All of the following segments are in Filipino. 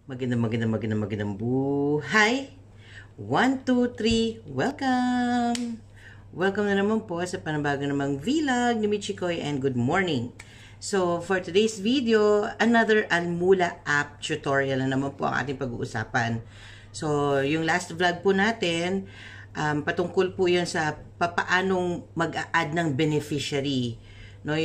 Magandang buhay. 1, 2, 3, welcome! Welcome na naman po sa panabago namang vlog ni Michikoy and good morning. So, for today's video, another Almula app tutorial na naman po ang ating pag-uusapan. So, yung last vlog po natin, patungkol po yun sa papaanong mag-a-add ng beneficiary. No,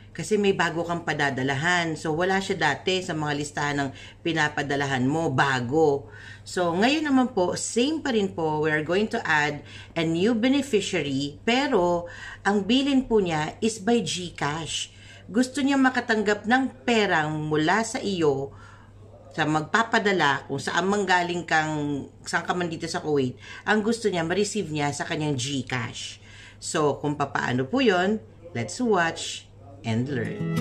kasi may bago kang padadalahan. So, wala siya dati sa mga listahan ng pinapadalahan mo, bago. So, ngayon naman po, same pa rin po, we're going to add a new beneficiary, pero ang bilin po niya is by GCash. Gusto niya makatanggap ng perang mula sa iyo, sa magpapadala, kung saan manggaling saan ka man dito sa Kuwait, ang gusto niya, ma-receive niya sa kanyang GCash. So, kung papaano po yon, let's watch and learn.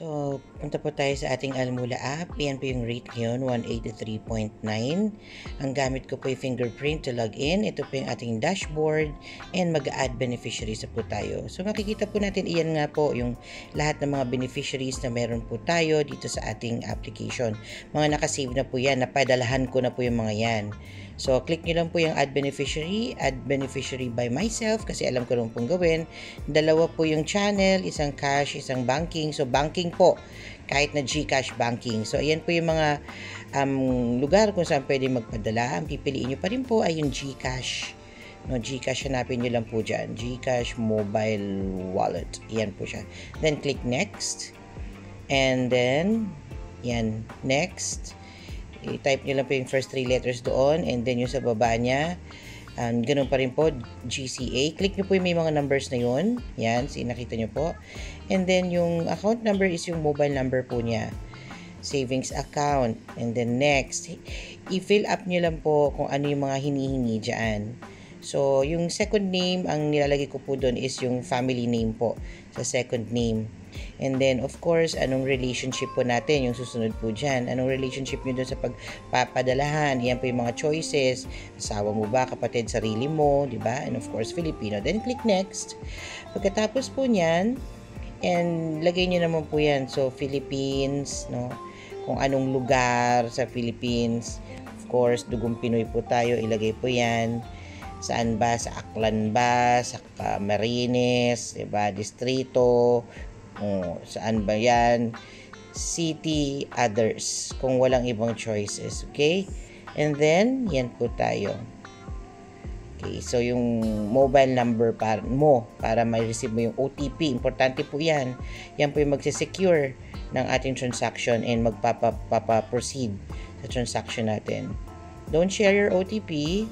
So, punta po tayo sa ating Almula app. Yan po yung rate ngayon, 183.9. Ang gamit ko po yung fingerprint to log in. Ito po yung ating dashboard and mag-add beneficiaries po tayo. So, makikita po natin, iyan nga po yung lahat ng mga beneficiaries na meron po tayo dito sa ating application. Mga nakasave na po yan, napadalahan ko na po yung mga yan. So, click nyo lang po yung add beneficiary by myself kasi alam ko lang pong gawin. Dalawa po yung channel, isang cash, isang banking. So, banking po, kahit na GCash banking. So, ayan po yung mga lugar kung saan pwede magpadala. Ang pipiliin nyo pa rin po ay yung GCash. No, GCash, hanapin nyo lang po dyan. GCash Mobile Wallet. Ayan po siya. Then, click next. And then, yan, next. I-type nyo lang po yung first 3 letters doon and then yung sa baba niya, ganun pa rin po, GCA. Click nyo po yung may mga numbers na yun. Yan, nakita nyo po. And then yung account number is yung mobile number po niya. Savings account. And then next, i-fill up nyo lang po kung ano yung mga hinihingi dyan. So, yung second name, ang nilalagay ko po doon is yung family name po sa second name. And then, of course, anong relationship po natin, yung susunod po dyan. Anong relationship nyo doon sa pagpapadalahan. Yan po yung mga choices. Asawa mo ba, kapatid, sarili mo, di ba? And of course, Filipino. Then, click next. Pagkatapos po nyan, and lagay nyo naman po yan. So, Philippines, no? Kung anong lugar sa Philippines. Of course, dugong Pinoy po tayo. Ilagay po yan. Saan ba? Sa Aklan ba? Sa Camarines, diba? Distrito. Saan ba yan? City, others. Kung walang ibang choices. Okay? And then, yan po tayo. Okay, so yung mobile number para ma-receive mo yung OTP. Importante po yan. Yan po yung magsisecure ng ating transaction and magpapa-proceed sa transaction natin. Don't share your OTP.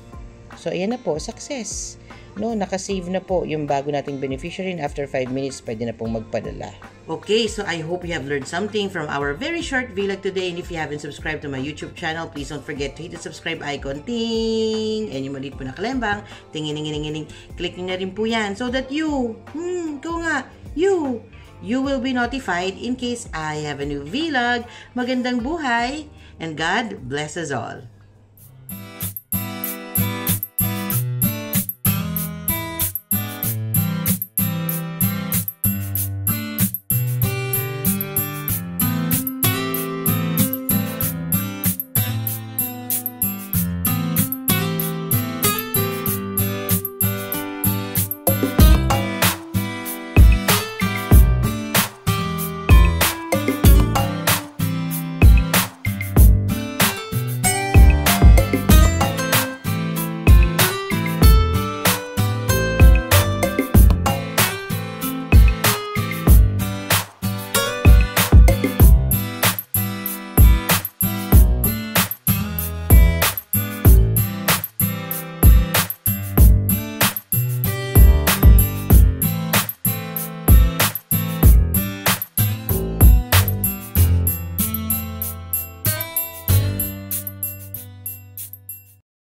So, ayan na po, success. No, nakasave na po yung bago nating beneficiary and after 5 minutes, pwede na pong magpadala. Okay, so I hope you have learned something from our very short vlog today. And if you haven't subscribed to my YouTube channel, please don't forget to hit the subscribe icon. Ting! And yung maliit po na kalembang. Ting-ining-ining-ining. Click nyo na rin po yan so that you will be notified in case I have a new vlog. Magandang buhay and God bless us all.